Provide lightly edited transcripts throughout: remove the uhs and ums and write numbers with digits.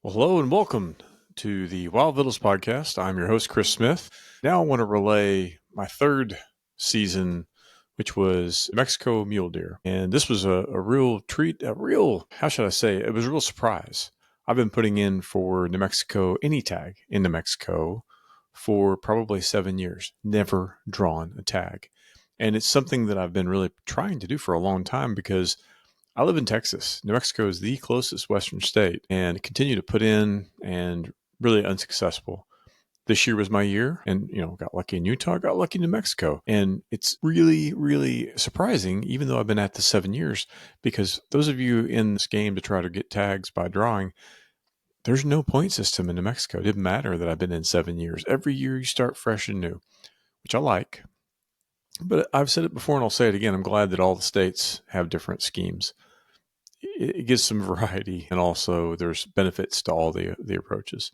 Well, hello and welcome to the Wild Vittles podcast. I'm your host, Chris Smith. Now I want to relay my third season, which was New Mexico mule deer. And this was a real treat, how should I say, it was a real surprise. I've been putting in for New Mexico, any tag in New Mexico for probably 7 years, never drawn a tag. And it's something that I've been really trying to do for a long time because I live in Texas. New Mexico is the closest Western state and continue to put in and really unsuccessful. This year was my year and, got lucky in Utah, got lucky in New Mexico. And it's really, really surprising, even though I've been at this 7 years, because those of you in this game to try to get tags by drawing, there's no point system in New Mexico. It didn't matter that I've been in 7 years. Every year you start fresh and new, which I like. But I've said it before and I'll say it again. I'm glad that all the states have different schemes. It gives some variety, and also there's benefits to all the approaches.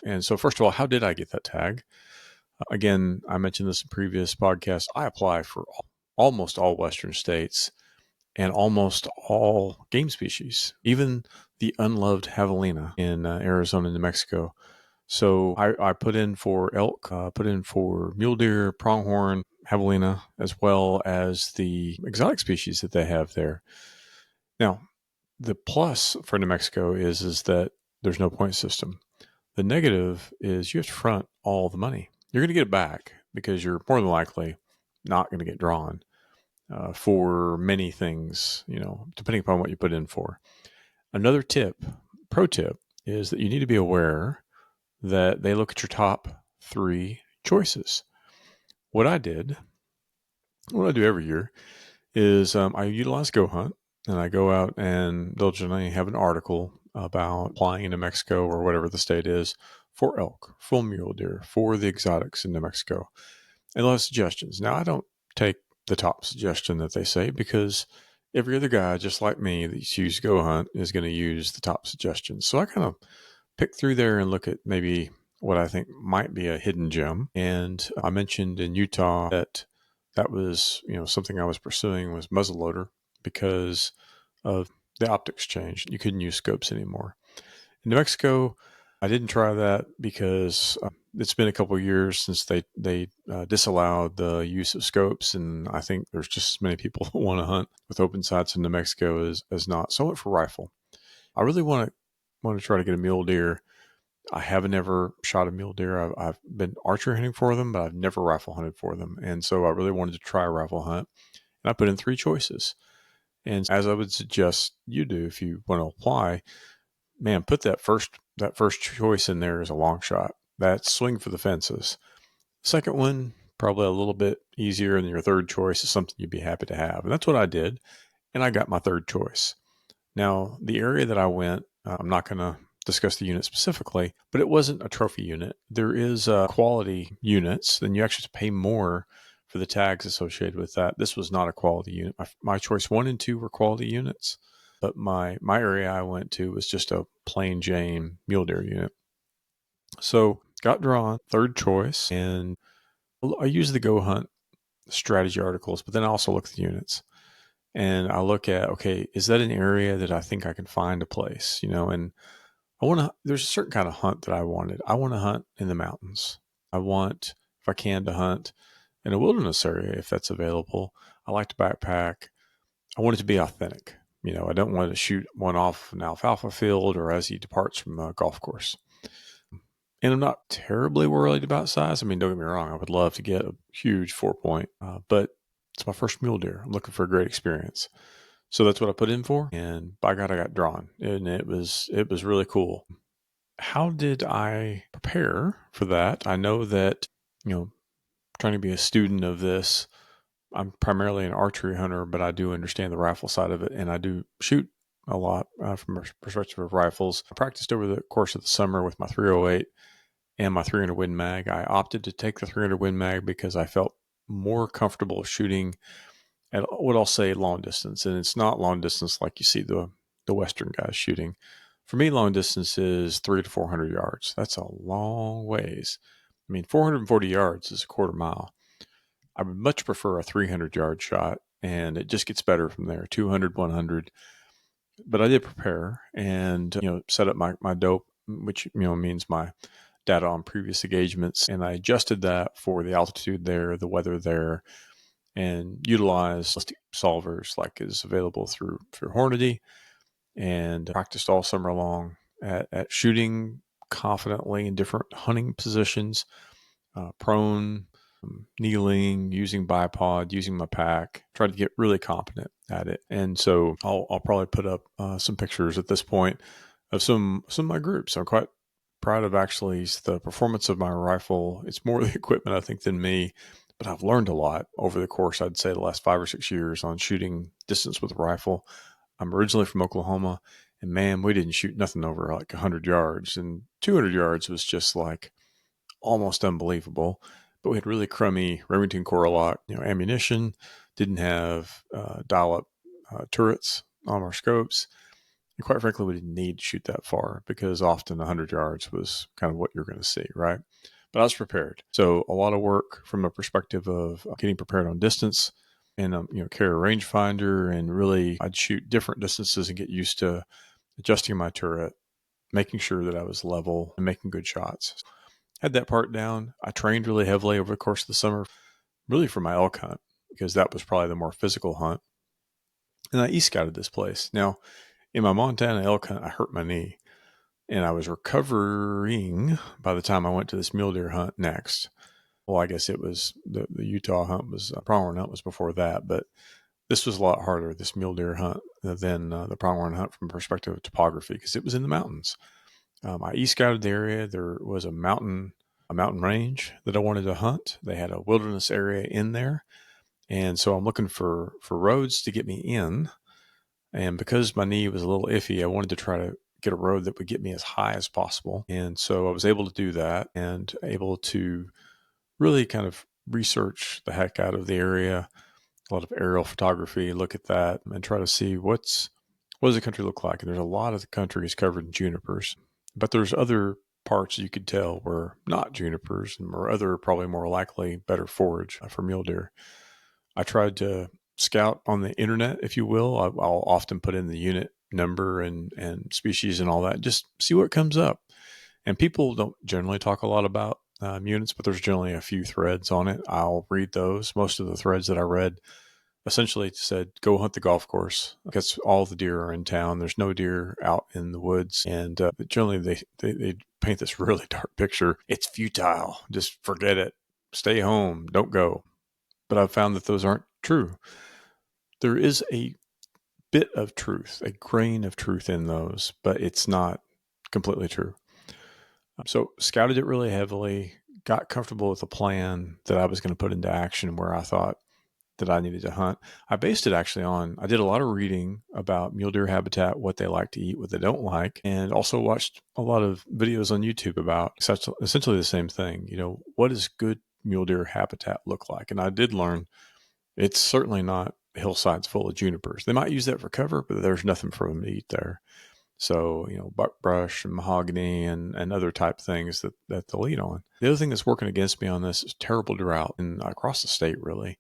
And so, first of all, how did I get that tag? Again, I mentioned this in previous podcasts. I apply for almost all Western states and almost all game species, even the unloved javelina in Arizona and New Mexico. So I put in for elk, put in for mule deer, pronghorn, javelina, as well as the exotic species that they have there. Now, the plus for New Mexico is that there's no point system. The negative is you have to front all the money. You're going to get it back because you're more than likely not going to get drawn for many things, depending upon what you put in for. Another pro tip, is that you need to be aware that they look at your top 3 choices. What I do every year is I utilize Go Hunt, and I go out and they'll generally have an article about applying in New Mexico or whatever the state is for elk, for mule deer, for the exotics in New Mexico. And they'll have suggestions. Now, I don't take the top suggestion that they say because every other guy, just like me, that uses Go Hunt is going to use the top suggestions. So I kind of pick through there and look at maybe what I think might be a hidden gem. And I mentioned in Utah that was, something I was pursuing was muzzleloader because of the optics changed. You couldn't use scopes anymore. In New Mexico, I didn't try that because it's been a couple of years since they disallowed the use of scopes, and I think there's just as many people that want to hunt with open sights in New Mexico as not. So I went for rifle. I really want to try to get a mule deer. I haven't ever shot a mule deer. I've been archery hunting for them, but I've never rifle hunted for them, and so I really wanted to try a rifle hunt. And I put in 3 choices. And as I would suggest you do if you want to apply, man, put that first choice in there as a long shot. That's swing for the fences. Second one, probably a little bit easier, and your third choice is something you'd be happy to have. And that's what I did, and I got my third choice. Now, the area that I went, I'm not going to discuss the unit specifically, but it wasn't a trophy unit. There is quality units, and you actually have to pay more for the tags associated with that. This was not a quality unit. My choice 1 and 2 were quality units, but my area I went to was just a plain Jane mule deer unit. So got drawn, third choice, and I use the Go Hunt strategy articles, but then I also look at the units. And I look at, okay, is that an area that I think I can find a place, and there's a certain kind of hunt that I wanted. I want to hunt in the mountains. I want, if I can, to hunt in a wilderness area if that's available. I like to backpack. I want it to be authentic. I don't want to shoot one off an alfalfa field or as he departs from a golf course. And I'm not terribly worried about size. I mean, don't get me wrong. I would love to get a huge 4-point, but it's my first mule deer. I'm looking for a great experience. So that's what I put in for. And by God, I got drawn. And it was really cool. How did I prepare for that? I know that, trying to be a student of this, I'm primarily an archery hunter, but I do understand the rifle side of it. And I do shoot a lot from a perspective of rifles. I practiced over the course of the summer with my 308 and my 300 Win Mag. I opted to take the 300 Win Mag because I felt more comfortable shooting at what I'll say long distance. And it's not long distance like you see the Western guys shooting. For me, long distance is 300 to 400 yards. That's a long ways. I mean, 440 yards is a quarter mile. I would much prefer a 300-yard shot, and it just gets better from there, 200, 100. But I did prepare and, set up my dope which means my data on previous engagements, and I adjusted that for the altitude there, the weather there, and utilized ballistic solvers like is available through Hornady, and practiced all summer long at shooting confidently in different hunting positions, prone, kneeling, using bipod, using my pack, tried to get really competent at it. And so I'll probably put up some pictures at this point of some of my groups. I'm quite proud of actually the performance of my rifle. It's more the equipment, I think, than me, but I've learned a lot over the course, I'd say, the last 5 or 6 years on shooting distance with a rifle. I'm originally from Oklahoma, and man, we didn't shoot nothing over like 100 yards, and 200 yards was just like almost unbelievable. But we had really crummy Remington Core-Lock, ammunition, didn't have dial-up turrets on our scopes. And quite frankly, we didn't need to shoot that far because often 100 yards was kind of what you're going to see, right? But I was prepared. So a lot of work from a perspective of getting prepared on distance, and carry a rangefinder, and really I'd shoot different distances and get used to adjusting my turret, making sure that I was level and making good shots. Had that part down. I trained really heavily over the course of the summer, really for my elk hunt, because that was probably the more physical hunt. And I e-scouted this place. Now, in my Montana elk hunt, I hurt my knee, and I was recovering by the time I went to this mule deer hunt next. Well, I guess it was the Utah hunt was pronghorn hunt was before that, but this was a lot harder, this mule deer hunt, than the pronghorn hunt from a perspective of topography, because it was in the mountains. I e-scouted the area. There was a mountain range that I wanted to hunt. They had a wilderness area in there, and so I'm looking for roads to get me in. And because my knee was a little iffy, I wanted to try to get a road that would get me as high as possible. And so I was able to do that, and able to really kind of research the heck out of the area, a lot of aerial photography, look at that and try to see what does the country look like. And there's a lot of the country is covered in junipers, but there's other parts you could tell were not junipers, or other probably more likely better forage for mule deer. I tried to scout on the internet, if you will. I'll often put in the unit number and species and all that, just see what comes up. And people don't generally talk a lot about units, but there's generally a few threads on it. I'll read those. Most of the threads that I read essentially said, go hunt the golf course, because all the deer are in town. There's no deer out in the woods. And generally they paint this really dark picture. It's futile. Just forget it. Stay home. Don't go. But I've found that those aren't true. There is a bit of truth, a grain of truth in those, but it's not completely true. So scouted it really heavily, got comfortable with the plan that I was going to put into action where I thought that I needed to hunt. I based it actually on, I did a lot of reading about mule deer habitat, what they like to eat, what they don't like, and also watched a lot of videos on YouTube about essentially the same thing. What does good mule deer habitat look like? And I did learn it's certainly not hillsides full of junipers. They might use that for cover, but there's nothing for them to eat there. So, buckbrush and mahogany and other type things that they'll eat on. The other thing that's working against me on this is terrible drought and across the state, really.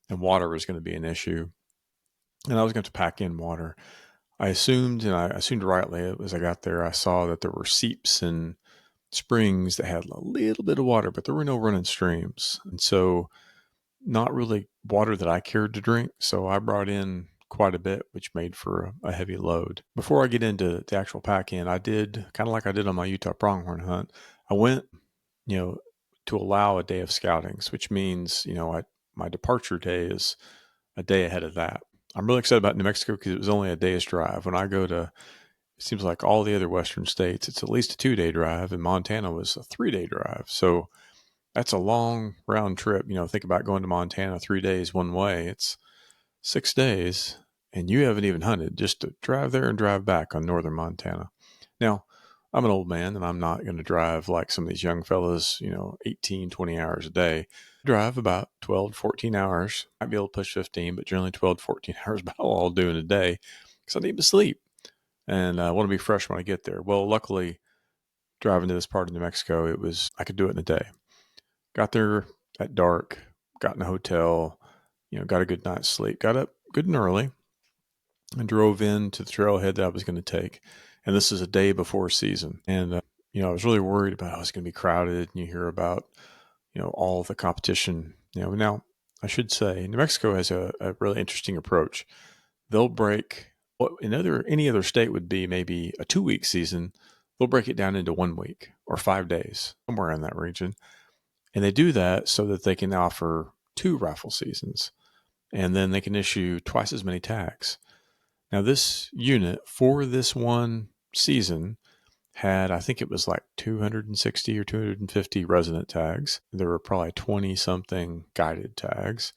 And water was going to be an issue. And I was going to pack in water. I assumed rightly, as I got there, I saw that there were seeps and springs that had a little bit of water, but there were no running streams. And so not really water that I cared to drink. So I brought in quite a bit, which made for a heavy load. Before I get into the actual pack in, I did kind of like I did on my Utah pronghorn hunt. I went, to allow a day of scoutings, which means, my departure day is a day ahead of that. I'm really excited about New Mexico because it was only a day's drive. When I go to, it seems like all the other Western states, it's at least a 2-day drive, and Montana was a 3-day drive. So that's a long round trip. Think about going to Montana 3 days one way. It's 6 days, and you haven't even hunted, just to drive there and drive back on northern Montana. Now, I'm an old man, and I'm not going to drive like some of these young fellas, 18, 20 hours a day. I drive about 12 to 14 hours. Might be able to push 15, but generally 12 to 14 hours about all I'll do in a day, because I need to sleep, and I want to be fresh when I get there. Well, luckily, driving to this part of New Mexico, I could do it in a day. Got there at dark, got in a hotel, got a good night's sleep, got up good and early, and drove into the trailhead that I was going to take. And this is a day before season. And I was really worried about how it's going to be crowded, and you hear about, all the competition. Now I should say New Mexico has a really interesting approach. They'll break what in any other state would be maybe a 2 week season. They'll break it down into 1 week or 5 days, somewhere in that region. And they do that so that they can offer two raffle seasons, and then they can issue twice as many tags. Now, this unit for this one season had, I think it was like 260 or 250 resident tags. There were probably 20 something guided tags,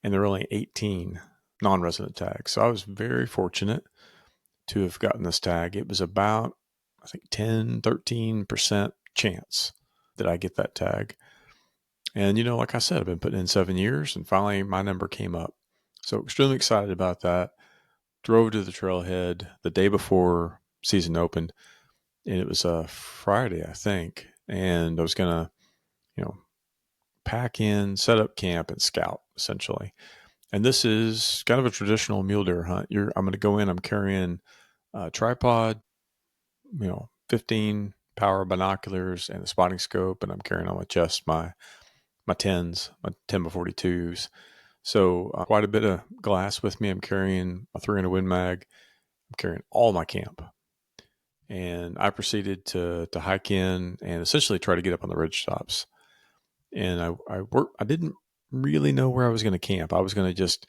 and there were only 18 non resident tags. So I was very fortunate to have gotten this tag. It was about, I think, 10, 13% chance that I get that tag. And, like I said, I've been putting in 7 years, and finally my number came up. So extremely excited about that. Drove to the trailhead the day before season opened, and it was a Friday, I think. And I was going to, pack in, set up camp, and scout, essentially. And this is kind of a traditional mule deer hunt. I'm going to go in, I'm carrying a tripod, 15 power binoculars and a spotting scope, and I'm carrying on my chest my 10s, my 10x42s. So quite a bit of glass with me. I'm carrying a 300 Win Mag. I'm carrying all my camp. And I proceeded to hike in and essentially try to get up on the ridge tops. And I didn't really know where I was going to camp. I was going to just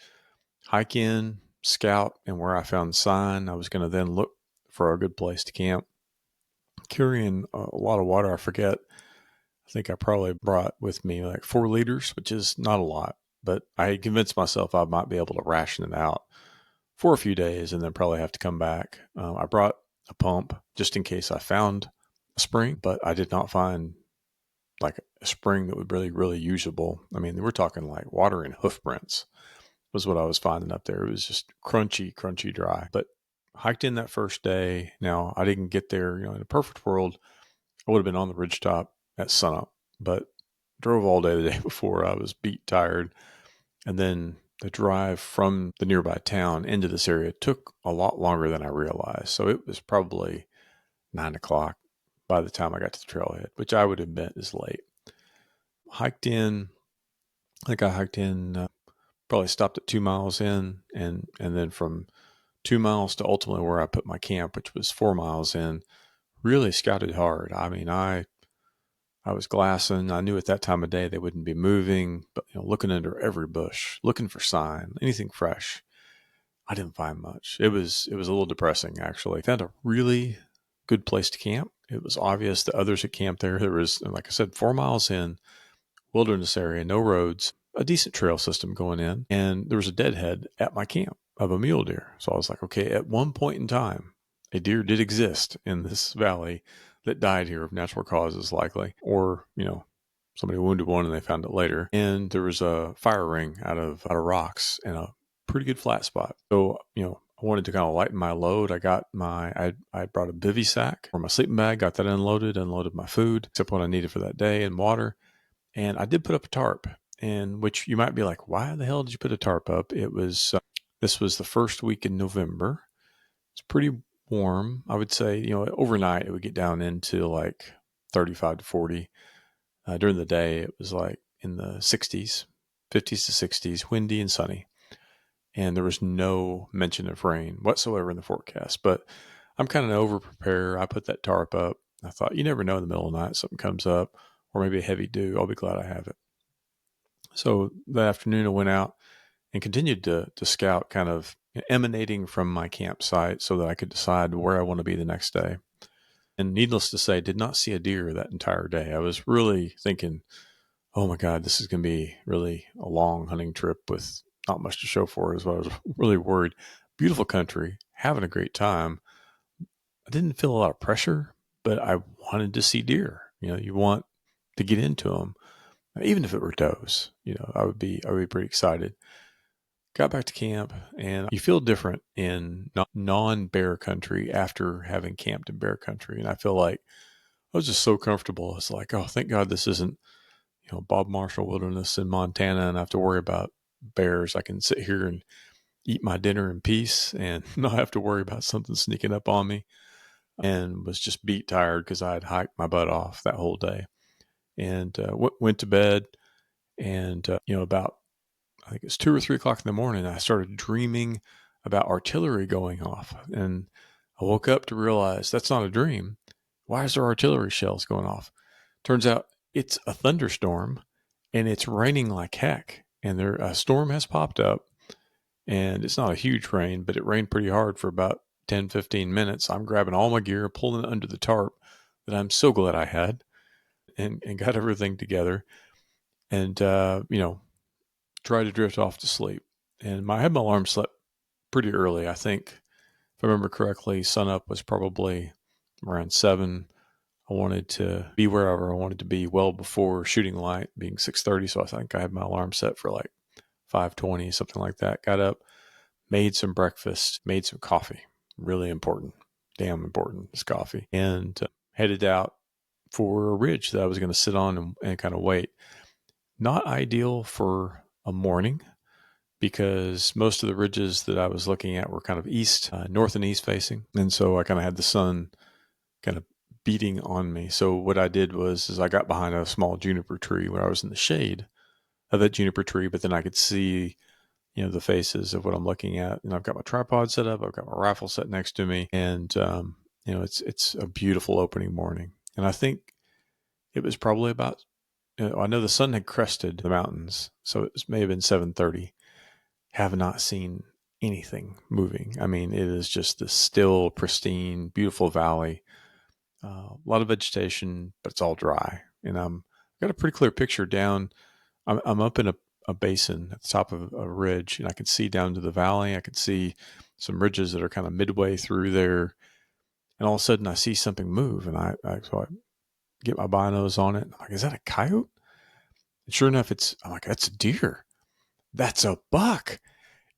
hike in, scout, and where I found sign, I was going to then look for a good place to camp. Carrying a lot of water, I forget. I think I probably brought with me like 4 liters, which is not a lot, but I had convinced myself I might be able to ration it out for a few days and then probably have to come back. I brought a pump just in case I found a spring, but I did not find like a spring that would really, really usable. I mean, we're talking like water in hoof prints was what I was finding up there. It was just crunchy, crunchy dry. But hiked in that first day. Now, I didn't get there, in a perfect world, I would have been on the ridgetop at sunup, but drove all day the day before. I was beat, tired. And then the drive from the nearby town into this area took a lot longer than I realized. So it was probably 9 o'clock by the time I got to the trailhead, which I would admit is late. Hiked in, I think I hiked in, probably stopped at 2 miles in, and then from 2 miles to ultimately where I put my camp, which was 4 miles in, really scouted hard. I mean, I was glassing. I knew at that time of day they wouldn't be moving, but looking under every bush, looking for sign, anything fresh. I didn't find much. It was a little depressing, actually. Found a really good place to camp. It was obvious that others had camped there. There was, like I said, 4 miles in, wilderness area, no roads, a decent trail system going in, and there was a deadhead at my camp of a mule deer. So I was like, okay, at one point in time, a deer did exist in this valley that died here of natural causes, likely, or somebody wounded one and they found it later. And there was a fire ring out of rocks and a pretty good flat spot. So I wanted to kind of lighten my load. I got I brought a bivy sack or my sleeping bag, got that unloaded my food, except what I needed for that day, and water. And I did put up a tarp, and which you might be like, why the hell did you put a tarp up? It was, this was the first week in November. It's pretty warm. I would say, overnight it would get down into like 35 to 40. During the day, it was like in the 60s, 50s to 60s, windy and sunny. And there was no mention of rain whatsoever in the forecast. But I'm kind of over prepare. I put that tarp up. I thought, you never know in the middle of the night, something comes up, or maybe a heavy dew. I'll be glad I have it. So that afternoon, I went out and continued to scout, kind of emanating from my campsite so that I could decide where I want to be the next day. And needless to say, did not see a deer that entire day. I was really thinking, oh my God, this is going to be really a long hunting trip with not much to show for it, is what I was really worried. Beautiful country, having a great time. I didn't feel a lot of pressure, but I wanted to see deer. You want to get into them, even if it were does. I would be pretty excited. Got back to camp, and you feel different in non-bear country after having camped in bear country. And I feel like I was just so comfortable. It's like, oh, thank God this isn't, Bob Marshall Wilderness in Montana, and I have to worry about bears. I can sit here and eat my dinner in peace and not have to worry about something sneaking up on me. and was just beat tired because I had hiked my butt off that whole day. And went to bed, and about, I think it's 2 or 3 o'clock in the morning, I started dreaming about artillery going off, and I woke up to realize that's not a dream. Why is there artillery shells going off? Turns out it's a thunderstorm, and it's raining like heck. And a storm has popped up, and it's not a huge rain, but it rained pretty hard for about 10, 15 minutes. I'm grabbing all my gear, pulling it under the tarp that I'm so glad I had, and got everything together, and try to drift off to sleep. And I had my alarm set pretty early. I think, if I remember correctly, sunup was probably around 7. I wanted to be wherever I wanted to be well before shooting light, being 6:30. So I think I had my alarm set for like 5:20, something like that. Got up, made some breakfast, made some coffee. Really important. Damn important is coffee. And headed out for a ridge that I was going to sit on and kind of wait. Not ideal for a morning, because most of the ridges that I was looking at were kind of north and east facing. And so I kind of had the sun kind of beating on me. So what I did is I got behind a small juniper tree where I was in the shade of that juniper tree, but then I could see, the faces of what I'm looking at. And I've got my tripod set up. I've got my rifle set next to me. And, it's a beautiful opening morning. And I think it was probably about, I know the sun had crested the mountains, so it may have been 7:30. Have not seen anything moving. I mean, it is just this still, pristine, beautiful valley. A lot of vegetation, but it's all dry. And I've got a pretty clear picture down. I'm up in a basin at the top of a ridge, and I can see down to the valley. I can see some ridges that are kind of midway through there. And all of a sudden I see something move, and so I get my binos on it. I'm like, is that a coyote? And sure enough, I'm like, that's a deer. That's a buck.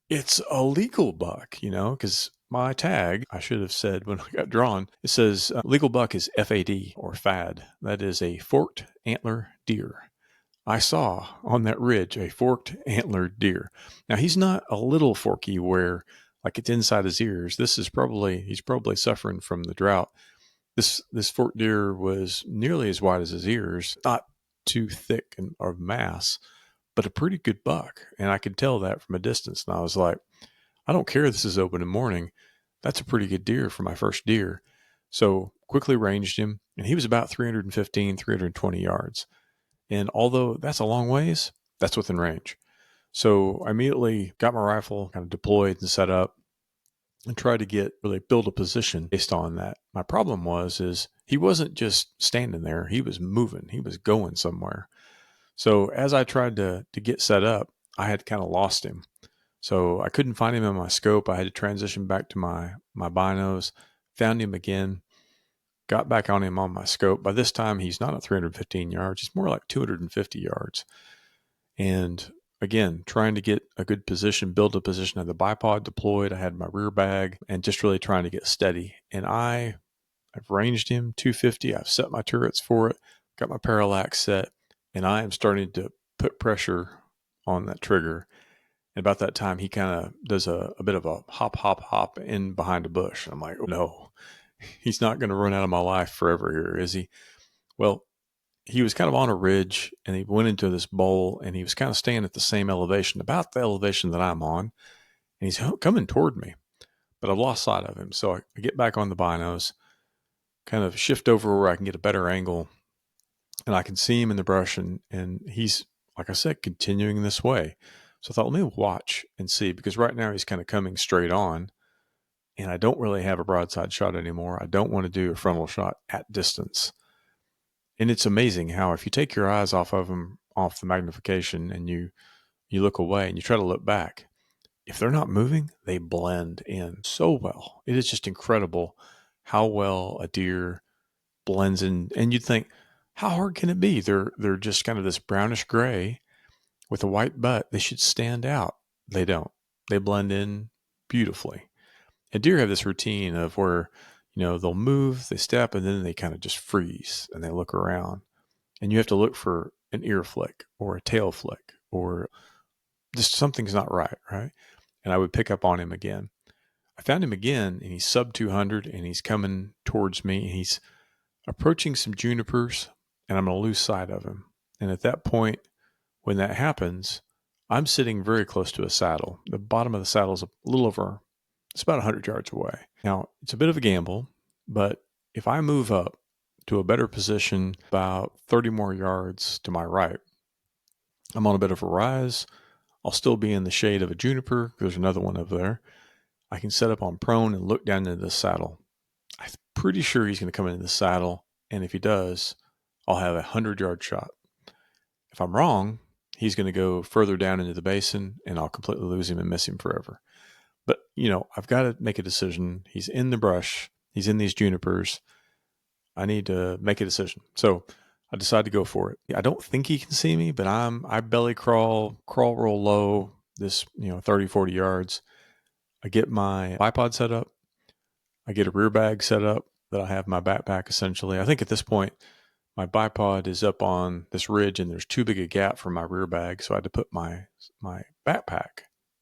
It's a legal buck, because my tag, I should have said when I got drawn, it says legal buck is FAD, or FAD. That is a forked antler deer. I saw on that ridge a forked antler deer. Now, he's not a little forky where like it's inside his ears. He's probably suffering from the drought. This forked deer was nearly as wide as his ears, not too thick and of mass, but a pretty good buck. And I could tell that from a distance. And I was like, I don't care if this is open in morning. That's a pretty good deer for my first deer. So quickly ranged him, and he was about 315, 320 yards. And although that's a long ways, that's within range. So I immediately got my rifle kind of deployed and set up and tried to really build a position based on that. My problem is he wasn't just standing there. He was moving. He was going somewhere. So as I tried to get set up, I had kind of lost him. So I couldn't find him in my scope. I had to transition back to my binos, found him again, got back on him on my scope. By this time, he's not at 315 yards. He's more like 250 yards. And again, trying to get a good position, build a position. I had the bipod deployed. I had my rear bag, and just really trying to get steady. And I've ranged him 250. I've set my turrets for it, got my parallax set, and I am starting to put pressure on that trigger. And about that time, he kind of does a bit of a hop in behind a bush. I'm like, oh, no, he's not going to run out of my life forever here, is he? Well, he was kind of on a ridge, and he went into this bowl, and he was kind of staying at the same elevation, about the elevation that I'm on. And he's coming toward me, but I've lost sight of him. So I get back on the binos, kind of shift over where I can get a better angle, and I can see him in the brush, and he's, like I said, continuing this way. So I thought, let me watch and see, because right now he's kind of coming straight on, and I don't really have a broadside shot anymore. I don't want to do a frontal shot at distance. And it's amazing how if you take your eyes off of him, off the magnification, and you look away and you try to look back, if they're not moving, they blend in so well. It is just incredible how well a deer blends in. And you'd think, how hard can it be? They're just kind of this brownish gray with a white butt. They should stand out. They don't. They blend in beautifully. And deer have this routine of where, they'll move, they step, and then they kind of just freeze and they look around. And you have to look for an ear flick or a tail flick, or just something's not right, right? And I would pick up on him again. I found him again, and he's sub 200, and he's coming towards me, and he's approaching some junipers, and I'm going to lose sight of him. And at that point, when that happens, I'm sitting very close to a saddle. The bottom of the saddle is a little over, it's about 100 yards away. Now, it's a bit of a gamble, but if I move up to a better position about 30 more yards to my right, I'm on a bit of a rise. I'll still be in the shade of a juniper. There's another one over there. I can set up on prone and look down into the saddle. I'm pretty sure he's going to come into the saddle, and if he does, I'll have a 100-yard shot. If I'm wrong, he's going to go further down into the basin, and I'll completely lose him and miss him forever. But, I've got to make a decision. He's in the brush. He's in these junipers. I need to make a decision. So I decide to go for it. I don't think he can see me, but I belly crawl roll low, this, 30, 40 yards. I get my bipod set up. I get a rear bag set up that I have my backpack essentially. I think at this point, my bipod is up on this ridge and there's too big a gap for my rear bag. So I had to put my backpack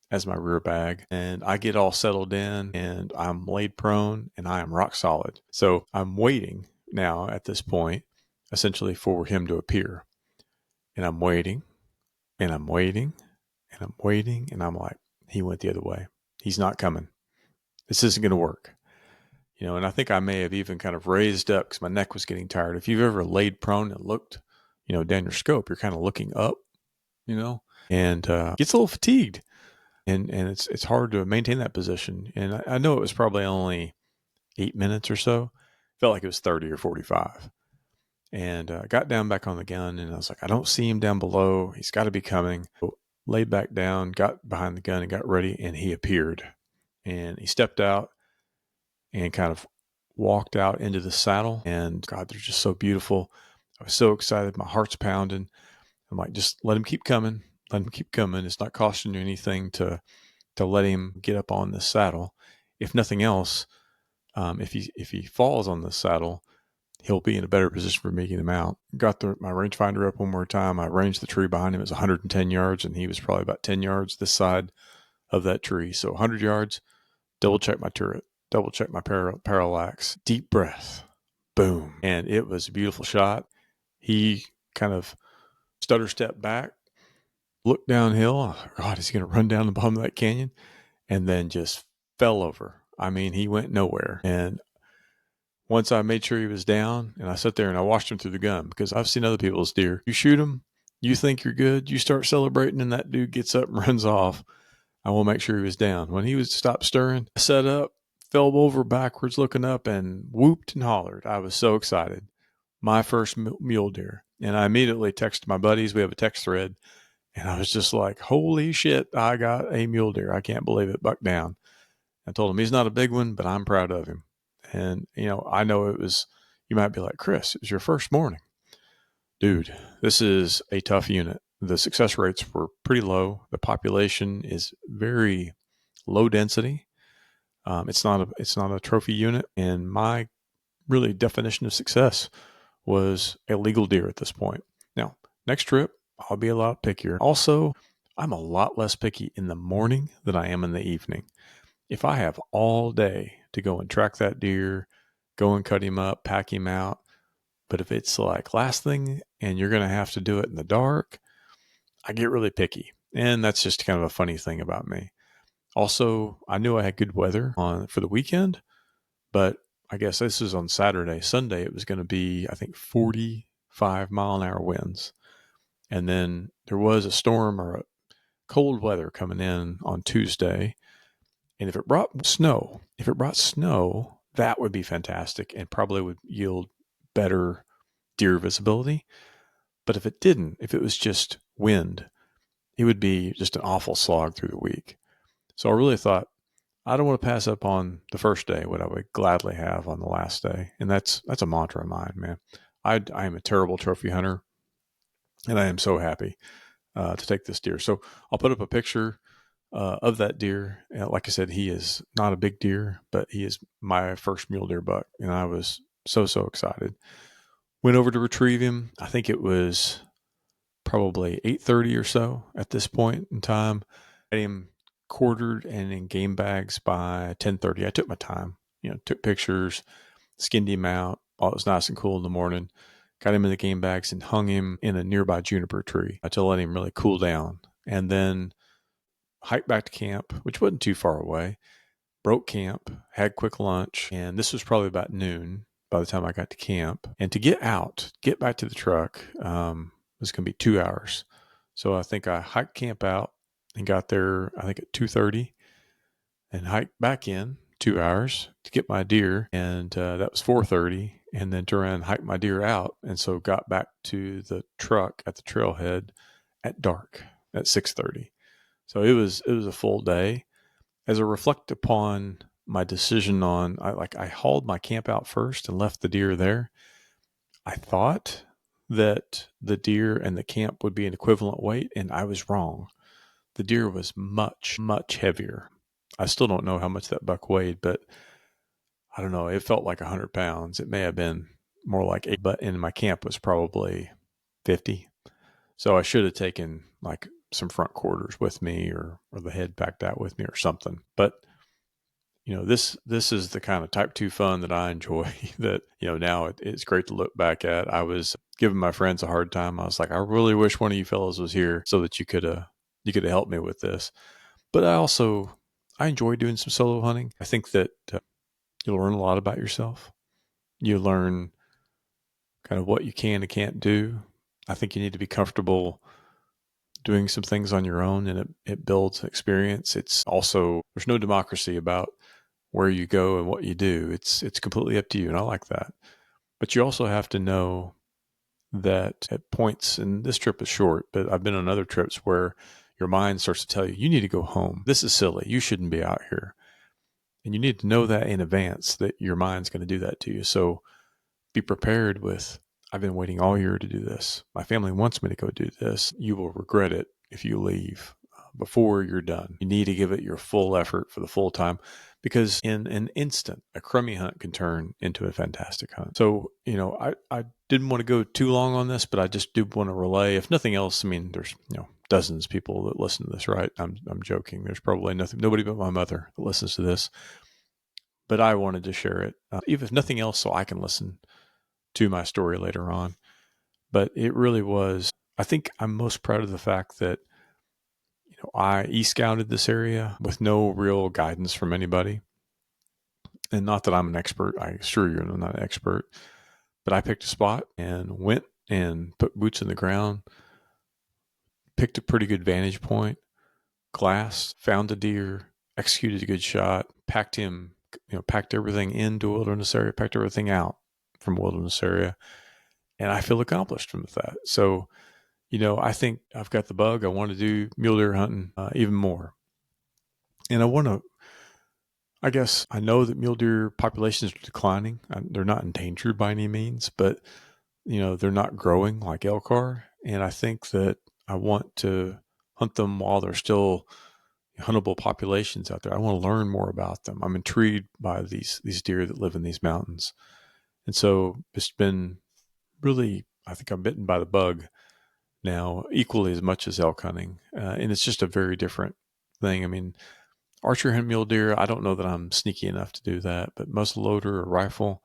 as my rear bag, and I get all settled in and I'm laid prone and I am rock solid. So I'm waiting now at this point, essentially for him to appear. And I'm waiting and I'm waiting and I'm waiting. And I'm like, he went the other way. He's not coming. This isn't going to work. And I think I may have even kind of raised up because my neck was getting tired. If you've ever laid prone and looked, down your scope, you're kind of looking up, and gets a little fatigued. And it's hard to maintain that position. And I know it was probably only 8 minutes or so. Felt like it was 30 or 45. And got down back on the gun, and I was like, I don't see him down below. He's got to be coming. So laid back down, got behind the gun and got ready, and he appeared. And he stepped out and kind of walked out into the saddle. And God, they're just so beautiful. I was so excited. My heart's pounding. I'm like, just let him keep coming. Let him keep coming. It's not costing you anything to let him get up on the saddle. If nothing else, if he falls on the saddle, he'll be in a better position for me to get him out. Got my rangefinder up one more time. I ranged the tree behind him. It was 110 yards, and he was probably about 10 yards this side of that tree. So 100 yards, double check my turret, double check my parallax, deep breath, boom. And it was a beautiful shot. He kind of stutter stepped back, looked downhill. Oh, God, is he going to run down the bottom of that canyon? And then just fell over. I mean, he went nowhere. And once I made sure he was down, and I sat there and I watched him through the gun, because I've seen other people's deer. You shoot him, you think you're good, you start celebrating, and that dude gets up and runs off. I will make sure he was down. When he was stopped stirring, I sat up, fell over backwards looking up, and whooped and hollered. I was so excited. My first mule deer. And I immediately texted my buddies. We have a text thread. And I was just like, holy shit, I got a mule deer. I can't believe it. Buck down. I told him he's not a big one, but I'm proud of him. And, I know it was, you might be like, Chris, it was your first morning. Dude, this is a tough unit. The success rates were pretty low. The population is very low density. It's not a trophy unit. And my really definition of success was a legal deer at this point. Now, next trip, I'll be a lot pickier. Also, I'm a lot less picky in the morning than I am in the evening. If I have all day to go and track that deer, go and cut him up, pack him out, but if it's like last thing and you're going to have to do it in the dark, I get really picky. And that's just kind of a funny thing about me. Also, I knew I had good weather for the weekend, but I guess this is on Saturday. Sunday, it was going to be, I think, 45-mile-an-hour winds. And then there was a storm or a cold weather coming in on Tuesday. And if it brought snow, that would be fantastic and probably would yield better deer visibility. But if it didn't, if it was just wind, it would be just an awful slog through the week. So I really thought, I don't want to pass up on the first day what I would gladly have on the last day. And that's a mantra of mine, man. I am a terrible trophy hunter, and I am so happy to take this deer. So I'll put up a picture of that deer. Like I said, he is not a big deer, but he is my first mule deer buck. And I was so excited. Went over to retrieve him. I think it was probably 8:30 or so at this point in time. Had him quartered and in game bags by 10:30. I took my time, took pictures, skinned him out while it was nice and cool in the morning, got him in the game bags and hung him in a nearby juniper tree to let him really cool down. And then hiked back to camp, which wasn't too far away, broke camp, had quick lunch, and this was probably about noon by the time I got to camp. And to get back to the truck, was going to be 2 hours. So I think I hiked camp out and got there, I think at 2:30, and hiked back in 2 hours to get my deer. And that was 4:30, and then turned around and hiked my deer out. And so got back to the truck at the trailhead at dark at 6:30. So it was a full day. As I reflect upon my decision I hauled my camp out first and left the deer there. I thought that the deer and the camp would be an equivalent weight, and I was wrong. The deer was much, much heavier. I still don't know how much that buck weighed, but I don't know. It felt like 100 pounds. It may have been more like 8, but in my camp was probably 50. So I should have taken like some front quarters with me or the head packed out with me or something. But this is the kind of type 2 fun that I enjoy that, now it's great to look back at. I was giving my friends a hard time. I was like, I really wish one of you fellows was here so that you could have helped me with this. But I enjoy doing some solo hunting. I think that you'll learn a lot about yourself. You learn kind of what you can and can't do. I think you need to be comfortable doing some things on your own, and it builds experience. It's also, there's no democracy about where you go and what you do. It's completely up to you, and I like that. But you also have to know that at points, and this trip is short, but I've been on other trips where your mind starts to tell you, you need to go home. This is silly. You shouldn't be out here. And you need to know that in advance, that your mind's going to do that to you. So be prepared with, I've been waiting all year to do this. My family wants me to go do this. You will regret it if you leave before you're done. You need to give it your full effort for the full time, because in an instant, a crummy hunt can turn into a fantastic hunt. So, I didn't want to go too long on this, but I just do want to relay, if nothing else. I mean, there's, dozens of people that listen to this, right? I'm joking. There's probably nobody but my mother that listens to this, but I wanted to share it, even if nothing else, so I can listen to my story later on. But it really was, I think I'm most proud of the fact that, I e-scouted this area with no real guidance from anybody. And not that I'm an expert. I assure you I'm not an expert. But I picked a spot and went and put boots in the ground, picked a pretty good vantage point, glassed, found a deer, executed a good shot, packed him, packed everything into a wilderness area, packed everything out from a wilderness area. And I feel accomplished from that. So, I think I've got the bug. I want to do mule deer hunting even more. And I guess I know that mule deer populations are declining. They're not endangered by any means, but, they're not growing like elk are. And I think that I want to hunt them while they're still huntable populations out there. I want to learn more about them. I'm intrigued by these deer that live in these mountains. And so it's been really, I think I'm bitten by the bug now equally as much as elk hunting. And it's just a very different thing. I mean, archery hunt mule deer, I don't know that I'm sneaky enough to do that, but muzzleloader or rifle,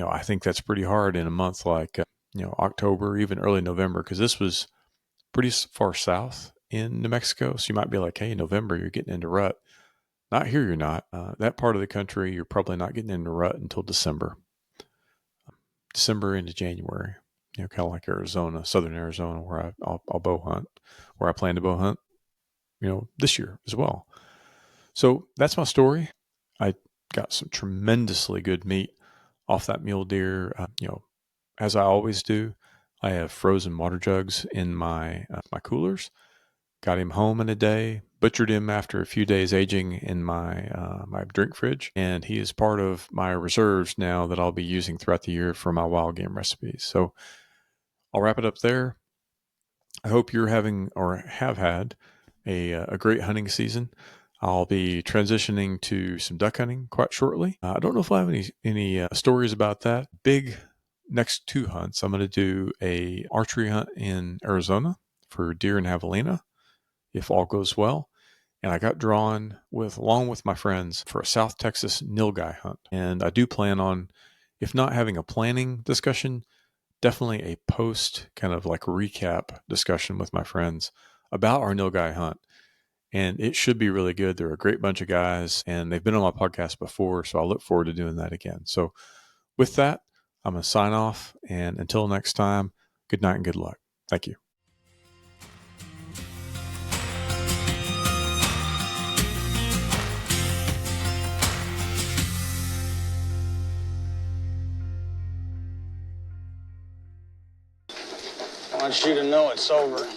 I think that's pretty hard in a month like, October, even early November, because this was pretty far south in New Mexico. So you might be like, hey, November, you're getting into rut. Not here, you're not. That part of the country, you're probably not getting into rut until December into January. Kind of like Arizona, southern Arizona, where I'll bow hunt, where I plan to bow hunt, this year as well. So that's my story. I got some tremendously good meat off that mule deer. As I always do, I have frozen water jugs in my coolers. Got him home in a day, butchered him after a few days aging in my my drink fridge, and he is part of my reserves now that I'll be using throughout the year for my wild game recipes. So I'll wrap it up there. I hope you're having or have had a great hunting season. I'll be transitioning to some duck hunting quite shortly. I don't know if I have any stories about that. Big next 2 hunts. I'm going to do a archery hunt in Arizona for deer and javelina, if all goes well. and I got drawn along with my friends for a South Texas nilgai hunt. And I do plan on, if not having a planning discussion, definitely a post kind of like recap discussion with my friends about our nilgai hunt. And it should be really good. They're a great bunch of guys, and they've been on my podcast before, so I look forward to doing that again. So with that, I'm going to sign off, and until next time, good night and good luck. Thank you. I want you to know it's over.